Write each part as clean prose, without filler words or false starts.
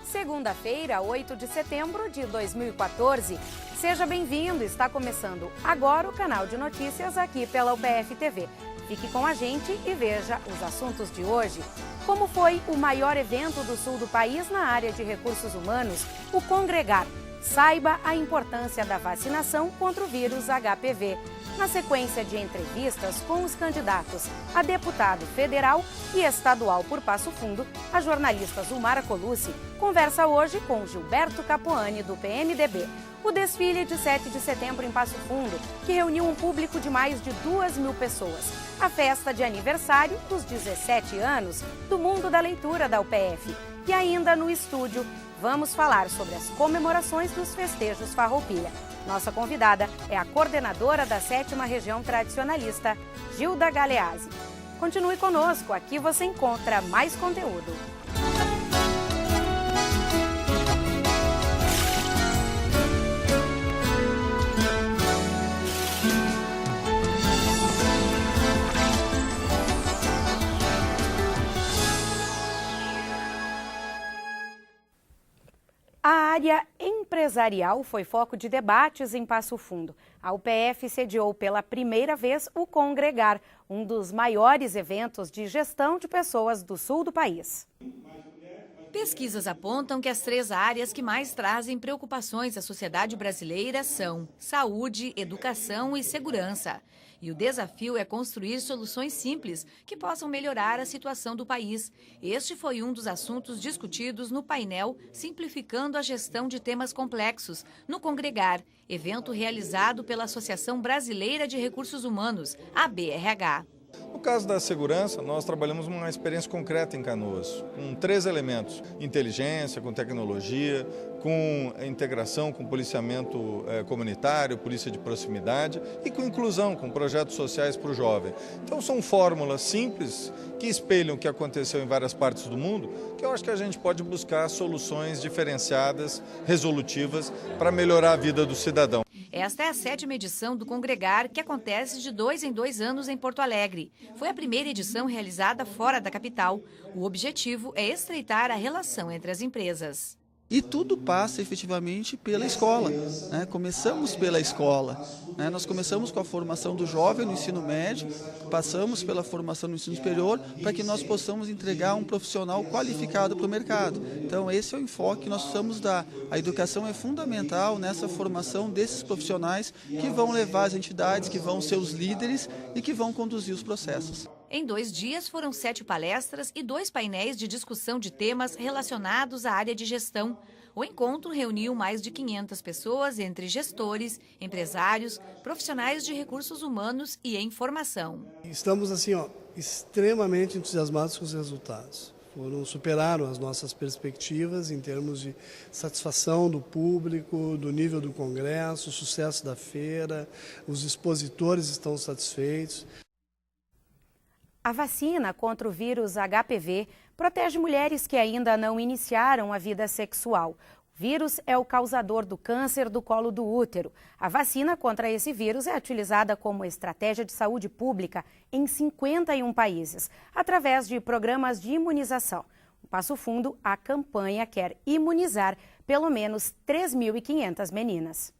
Segunda-feira, 8 de setembro de 2014. Seja bem-vindo, está começando agora o canal de notícias aqui pela UPF TV. Fique com a gente e veja os assuntos de hoje. Como foi o maior evento do sul do país na área de recursos humanos, o Congregar. Saiba a importância da vacinação contra o vírus HPV. Na sequência de entrevistas com os candidatos a deputado federal e estadual por Passo Fundo, a jornalista Zulmara Colucci conversa hoje com Gilberto Capuani, do PMDB. O desfile de 7 de setembro em Passo Fundo, que reuniu um público de mais de 2.000 pessoas. A festa de aniversário dos 17 anos do Mundo da Leitura da UPF. E ainda no estúdio, vamos falar sobre as comemorações dos festejos Farroupilha. Nossa convidada é a coordenadora da 7ª Região Tradicionalista, Gilda Galeazzi. Continue conosco, aqui você encontra mais conteúdo. A área empresarial foi foco de debates em Passo Fundo. A UPF sediou pela primeira vez o Congregar, um dos maiores eventos de gestão de pessoas do sul do país. Pesquisas apontam que as 3 áreas que mais trazem preocupações à sociedade brasileira são saúde, educação e segurança. E o desafio é construir soluções simples que possam melhorar a situação do país. Este foi um dos assuntos discutidos no painel Simplificando a Gestão de Temas Complexos, no Congregar, evento realizado pela Associação Brasileira de Recursos Humanos, a BRH. No caso da segurança, nós trabalhamos uma experiência concreta em Canoas, com 3 elementos: inteligência, com tecnologia, com integração com policiamento comunitário, polícia de proximidade e com inclusão, com projetos sociais para o jovem. Então são fórmulas simples que espelham o que aconteceu em várias partes do mundo, que eu acho que a gente pode buscar soluções diferenciadas, resolutivas, para melhorar a vida do cidadão. Esta é a 7ª edição do Congregar, que acontece de 2 em 2 anos em Porto Alegre. Foi a primeira edição realizada fora da capital. O objetivo é estreitar a relação entre as empresas. E tudo passa efetivamente pela escola, né? Começamos pela escola, né? Nós começamos com a formação do jovem no ensino médio, passamos pela formação no ensino superior para que nós possamos entregar um profissional qualificado para o mercado. Então esse é o enfoque que nós precisamos dar. A educação é fundamental nessa formação desses profissionais que vão levar as entidades, que vão ser os líderes e que vão conduzir os processos. Em 2 dias foram 7 palestras e 2 painéis de discussão de temas relacionados à área de gestão. O encontro reuniu mais de 500 pessoas, entre gestores, empresários, profissionais de recursos humanos e informação. Estamos extremamente entusiasmados com os resultados. Superaram as nossas perspectivas em termos de satisfação do público, do nível do congresso, o sucesso da feira, os expositores estão satisfeitos. A vacina contra o vírus HPV protege mulheres que ainda não iniciaram a vida sexual. O vírus é o causador do câncer do colo do útero. A vacina contra esse vírus é utilizada como estratégia de saúde pública em 51 países, através de programas de imunização. No Passo Fundo, a campanha quer imunizar pelo menos 3.500 meninas.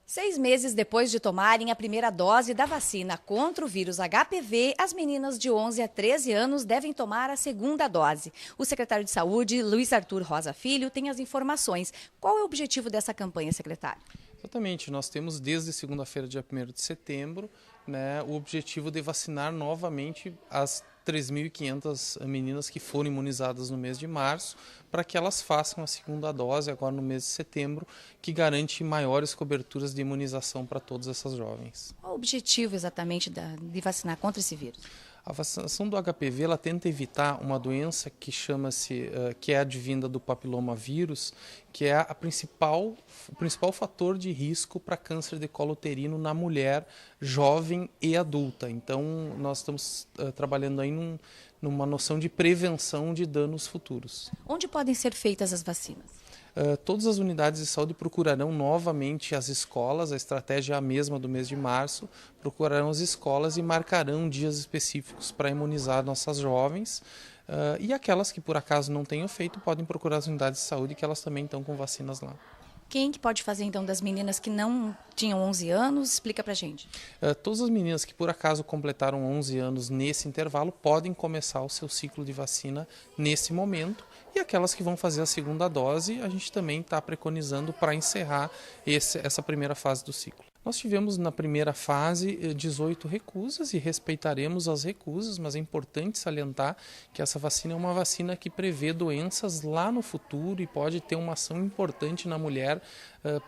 6 meses depois de tomarem a primeira dose da vacina contra o vírus HPV, as meninas de 11 a 13 anos devem tomar a 2ª dose. O secretário de Saúde, Luiz Arthur Rosa Filho, tem as informações. Qual é o objetivo dessa campanha, secretário? Exatamente, nós temos desde segunda-feira, dia 1º de setembro, o objetivo de vacinar novamente as 3.500 meninas que foram imunizadas no mês de março, para que elas façam a 2ª dose agora no mês de setembro, que garante maiores coberturas de imunização para todas essas jovens. Qual o objetivo exatamente de vacinar contra esse vírus? A vacinação do HPV ela tenta evitar uma doença que que é advinda do papilomavírus, que é o principal fator de risco para câncer de colo uterino na mulher jovem e adulta. Então, nós estamos trabalhando aí numa noção de prevenção de danos futuros. Onde podem ser feitas as vacinas? Todas as unidades de saúde procurarão novamente as escolas, a estratégia é a mesma do mês de março, procurarão as escolas e marcarão dias específicos para imunizar nossas jovens. E aquelas que por acaso não tenham feito podem procurar as unidades de saúde, que elas também estão com vacinas lá. Quem que pode fazer, então, das meninas que não tinham 11 anos? Explica pra gente. Todas as meninas que por acaso completaram 11 anos nesse intervalo podem começar o seu ciclo de vacina nesse momento. E aquelas que vão fazer a segunda dose, a gente também está preconizando para encerrar essa primeira fase do ciclo. Nós tivemos na primeira fase 18 recusas e respeitaremos as recusas, mas é importante salientar que essa vacina é uma vacina que prevê doenças lá no futuro e pode ter uma ação importante na mulher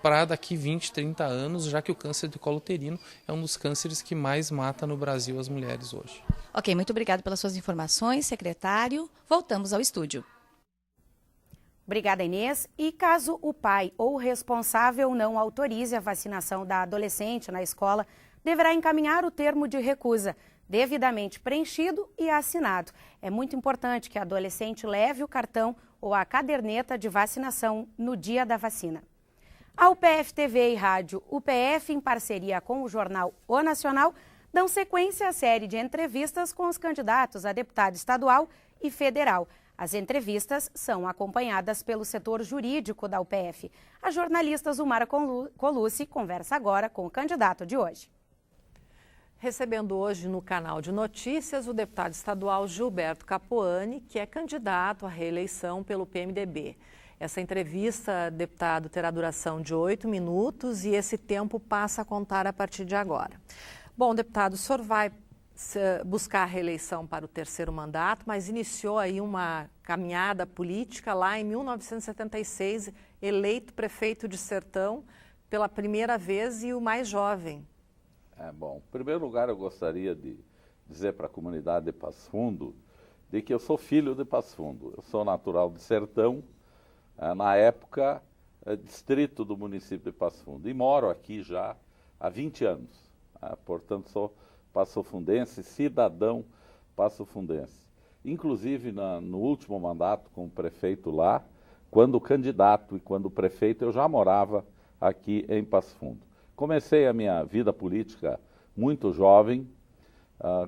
para daqui 20, 30 anos, já que o câncer de colo uterino é um dos cânceres que mais mata no Brasil as mulheres hoje. Ok, muito obrigado pelas suas informações, secretário. Voltamos ao estúdio. Obrigada, Inês. E caso o pai ou o responsável não autorize a vacinação da adolescente na escola, deverá encaminhar o termo de recusa, devidamente preenchido e assinado. É muito importante que a adolescente leve o cartão ou a caderneta de vacinação no dia da vacina. A UPF TV e Rádio UPF, em parceria com o jornal O Nacional, dão sequência à série de entrevistas com os candidatos a deputado estadual e federal. As entrevistas são acompanhadas pelo setor jurídico da UPF. A jornalista Zumara Colucci conversa agora com o candidato de hoje. Recebendo hoje no canal de notícias o deputado estadual Gilberto Capuani, que é candidato à reeleição pelo PMDB. Essa entrevista, deputado, terá duração de 8 minutos e esse tempo passa a contar a partir de agora. Bom, deputado, o senhor vai buscar a reeleição para o terceiro mandato, mas iniciou aí uma caminhada política lá em 1976, eleito prefeito de Sertão pela primeira vez e o mais jovem. Bom, em primeiro lugar eu gostaria de dizer para a comunidade de Passo Fundo de que eu sou filho de Passo Fundo. Eu sou natural de Sertão, na época distrito do município de Passo Fundo, e moro aqui já há 20 anos, portanto sou passofundense, cidadão passofundense. Inclusive no último mandato como prefeito lá, quando candidato e quando prefeito, eu já morava aqui em Passo Fundo. Comecei a minha vida política muito jovem,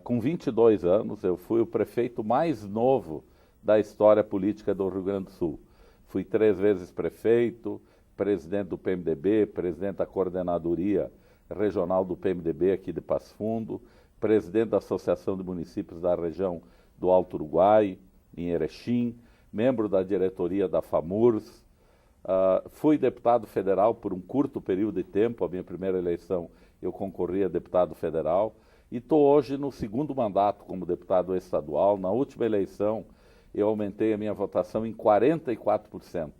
com 22 anos, eu fui o prefeito mais novo da história política do Rio Grande do Sul. Fui 3 vezes prefeito, presidente do PMDB, presidente da coordenadoria regional do PMDB aqui de Passo Fundo, presidente da Associação de Municípios da região do Alto Uruguai, em Erechim, membro da diretoria da FAMURS, fui deputado federal por um curto período de tempo, a minha primeira eleição eu concorri a deputado federal, e estou hoje no segundo mandato como deputado estadual. Na última eleição eu aumentei a minha votação em 44%.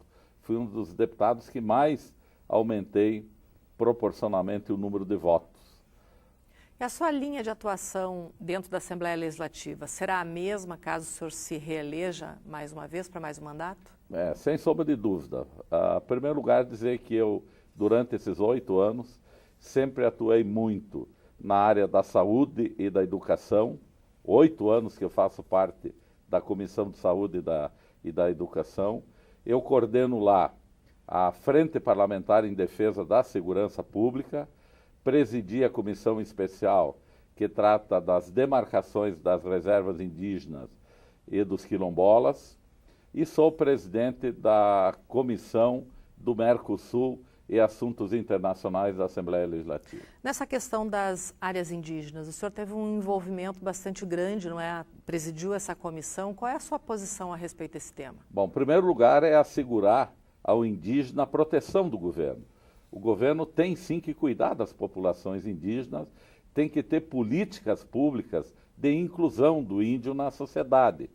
Fui um dos deputados que mais aumentei proporcionalmente o número de votos. E a sua linha de atuação dentro da Assembleia Legislativa será a mesma caso o senhor se reeleja mais uma vez para mais um mandato? Sem sombra de dúvida. Em primeiro lugar, dizer que eu, durante esses 8 anos, sempre atuei muito na área da saúde e da educação. 8 anos que eu faço parte da Comissão de Saúde e da Educação. Eu coordeno lá a Frente Parlamentar em Defesa da Segurança Pública, presidi a comissão especial que trata das demarcações das reservas indígenas e dos quilombolas, e sou presidente da Comissão do Mercosul e Assuntos Internacionais da Assembleia Legislativa. Nessa questão das áreas indígenas, o senhor teve um envolvimento bastante grande, não é? Presidiu essa comissão. Qual é a sua posição a respeito desse tema? Bom, em primeiro lugar é assegurar ao indígena a proteção do governo. O governo tem sim que cuidar das populações indígenas, tem que ter políticas públicas de inclusão do índio na sociedade.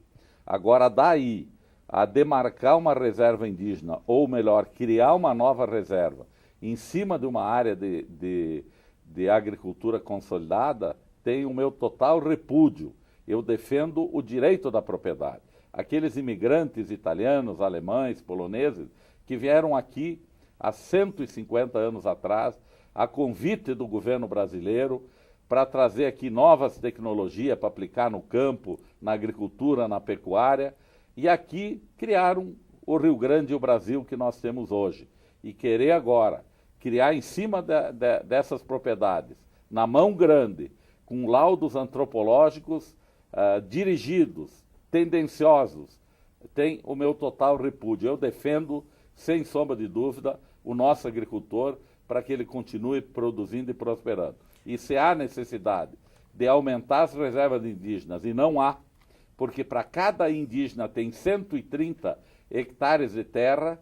Agora, daí a demarcar uma reserva indígena, ou melhor, criar uma nova reserva em cima de uma área de agricultura consolidada, tem o meu total repúdio. Eu defendo o direito da propriedade. Aqueles imigrantes italianos, alemães, poloneses, que vieram aqui há 150 anos atrás, a convite do governo brasileiro, para trazer aqui novas tecnologias para aplicar no campo, na agricultura, na pecuária, e aqui criaram o Rio Grande e o Brasil que nós temos hoje. E querer agora criar em cima dessas propriedades, na mão grande, com laudos antropológicos dirigidos, tendenciosos, tem o meu total repúdio. Eu defendo, sem sombra de dúvida, o nosso agricultor para que ele continue produzindo e prosperando. E se há necessidade de aumentar as reservas indígenas, e não há, porque para cada indígena tem 130 hectares de terra,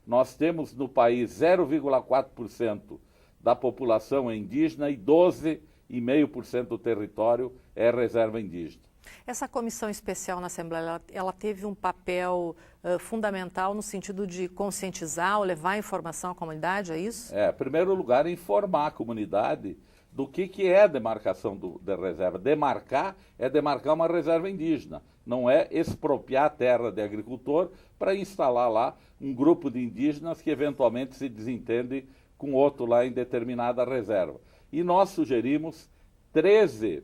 nós temos no país 0,4% da população é indígena e 12,5% do território é reserva indígena. Essa comissão especial na Assembleia, ela teve um papel fundamental no sentido de conscientizar ou levar informação à comunidade, é isso? Em primeiro lugar, informar a comunidade do que é a demarcação da reserva. Demarcar é demarcar uma reserva indígena, não é expropriar a terra de agricultor para instalar lá um grupo de indígenas que eventualmente se desentende com outro lá em determinada reserva. E nós sugerimos 13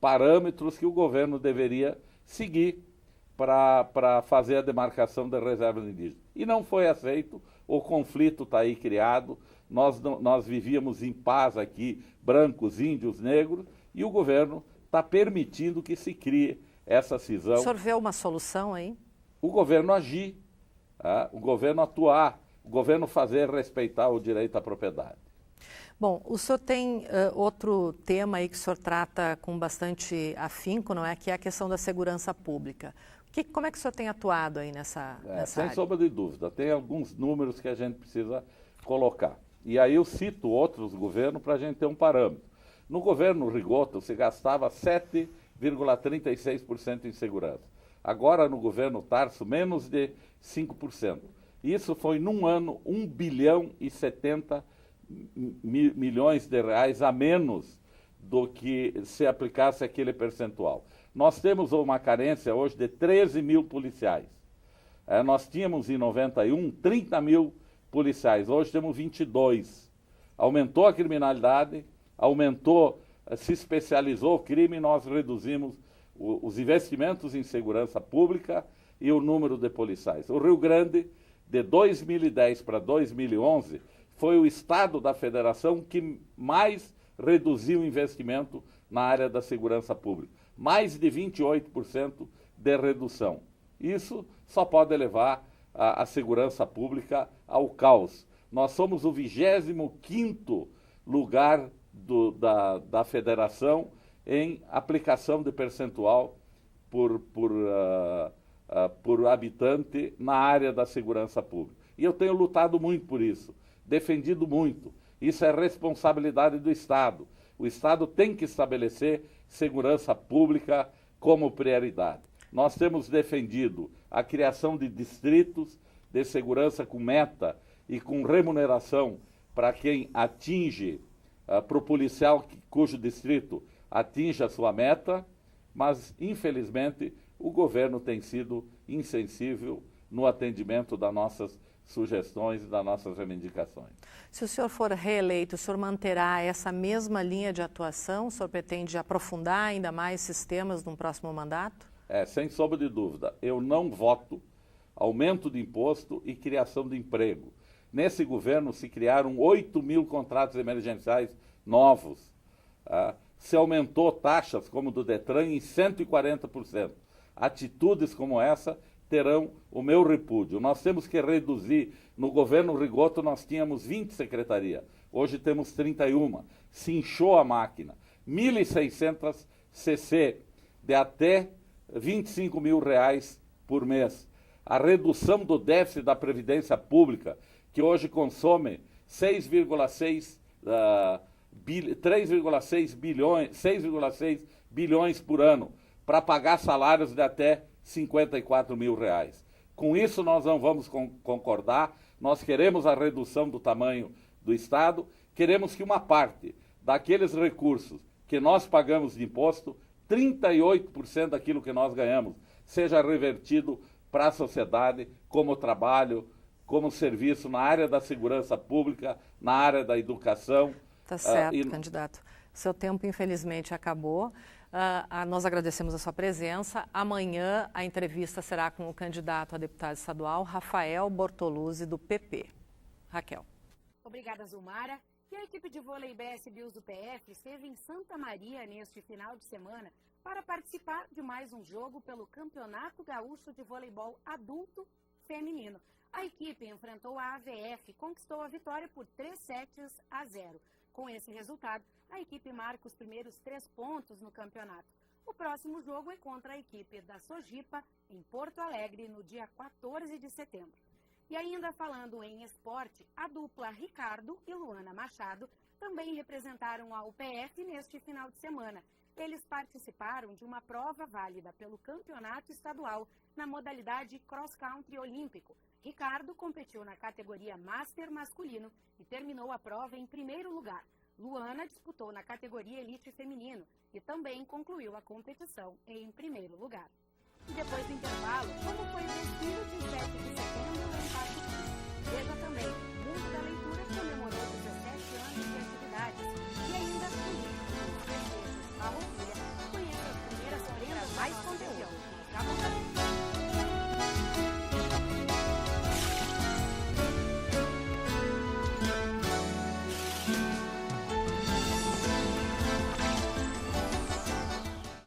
parâmetros que o governo deveria seguir para fazer a demarcação das reservas indígenas. E não foi aceito, o conflito está aí criado, nós vivíamos em paz aqui, brancos, índios, negros, e o governo está permitindo que se crie essa cisão. O senhor vê uma solução aí? O governo agir, o governo atuar, o governo fazer respeitar o direito à propriedade. Bom, o senhor tem outro tema aí que o senhor trata com bastante afinco, não é? Que é a questão da segurança pública. Como é que o senhor tem atuado aí nessa sem área? sombra de dúvida, tem alguns números que a gente precisa colocar. E aí eu cito outros governos para a gente ter um parâmetro. No governo Rigoto se gastava 7,36% em segurança. Agora no governo Tarso, menos de 5%. Isso foi num ano 1 bilhão e 70 milhões de reais a menos do que se aplicasse aquele percentual. Nós temos uma carência hoje de 13 mil policiais. Nós tínhamos em 91 30 mil policiais, hoje temos 22. Aumentou a criminalidade, se especializou o crime, nós reduzimos os investimentos em segurança pública e o número de policiais. O Rio Grande, de 2010 para 2011, foi o estado da federação que mais reduziu o investimento na área da segurança pública. Mais de 28% de redução. Isso só pode levar a segurança pública ao caos. Nós somos o 25º lugar da federação em aplicação de percentual por habitante na área da segurança pública. E eu tenho lutado muito por isso, defendido muito. Isso é responsabilidade do Estado. O Estado tem que estabelecer segurança pública como prioridade. Nós temos defendido a criação de distritos de segurança com meta e com remuneração para quem atinge, para o policial cujo distrito atinge a sua meta, mas, infelizmente, o governo tem sido insensível no atendimento das nossas sugestões e das nossas reivindicações. Se o senhor for reeleito, o senhor manterá essa mesma linha de atuação? O senhor pretende aprofundar ainda mais esses temas num próximo mandato? Sem sombra de dúvida. Eu não voto aumento de imposto e criação de emprego. Nesse governo se criaram 8 mil contratos emergenciais novos. Se aumentou taxas como do Detran em 140%. Atitudes como essa terão o meu repúdio. Nós temos que reduzir. No governo Rigoto nós tínhamos 20 secretarias. Hoje temos 31. Se inchou a máquina. 1.600 CC de até 25 mil reais por mês. A redução do déficit da Previdência Pública, que hoje consome 6,6 bilhões por ano, para pagar salários de até 54 mil reais. Com isso nós não vamos concordar, nós queremos a redução do tamanho do Estado, queremos que uma parte daqueles recursos que nós pagamos de imposto, 38% daquilo que nós ganhamos, seja revertido para a sociedade como trabalho, como serviço na área da segurança pública, na área da educação. Tá certo, candidato. Seu tempo, infelizmente, acabou. Nós agradecemos a sua presença. Amanhã a entrevista será com o candidato a deputado estadual, Rafael Bortoluzzi, do PP. Raquel. Obrigada, Zumara. E a equipe de vôlei BS Bills do PF esteve em Santa Maria neste final de semana para participar de mais um jogo pelo Campeonato Gaúcho de Voleibol Adulto Feminino. A equipe enfrentou a AVF e conquistou a vitória por 3-0. Com esse resultado, a equipe marca os primeiros 3 pontos no campeonato. O próximo jogo é contra a equipe da Sojipa, em Porto Alegre, no dia 14 de setembro. E ainda falando em esporte, a dupla Ricardo e Luana Machado também representaram a UPF neste final de semana. Eles participaram de uma prova válida pelo campeonato estadual na modalidade cross-country olímpico. Ricardo competiu na categoria Master masculino e terminou a prova em primeiro lugar. Luana disputou na categoria Elite feminino e também concluiu a competição em primeiro lugar. E depois do intervalo, como foi o desfile de 7 de setembro em Passo Fundo? Veja também, o Mundo da Leitura comemorou 17 anos de atividades e ainda políticos, festejos, a roupia. Conheça as primeiras prendas mais conteúdo.